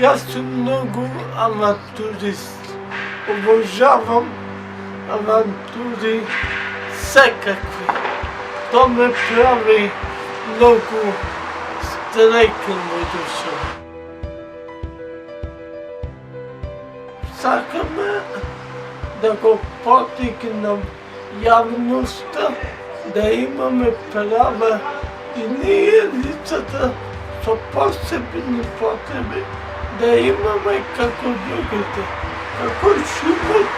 Аз съм много авантурист. Обожавам авантури всякакви. То ме прави много стрекен на душа. Сакаме да го потикнем явността, да имаме права и ние лицата с посебни потреби да имаме како другите, како шумот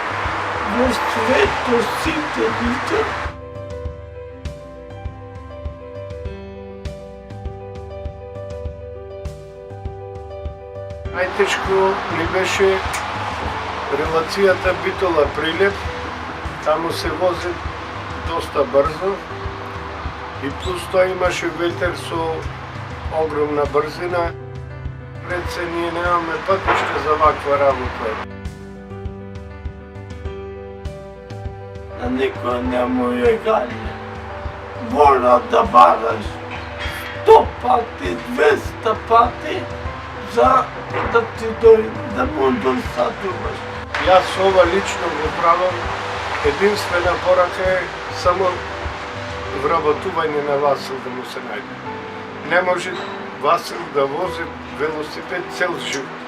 во светосите лица. Најтешко ми беше релацијата Битола-Прилеп. Таму се вози доста брзо и плюс тоа имаше ветер со огромна брзина. Пред се ние немаме патиште за ваква работа. На никој не му е гање. Мора да бараш 100 пати, 200 пати за да ти да му досадуваш. Јас ова лично го правам. Единствена порака е само вработување на Васил да му се најде. Не може Васил да вози велосипед цел живот.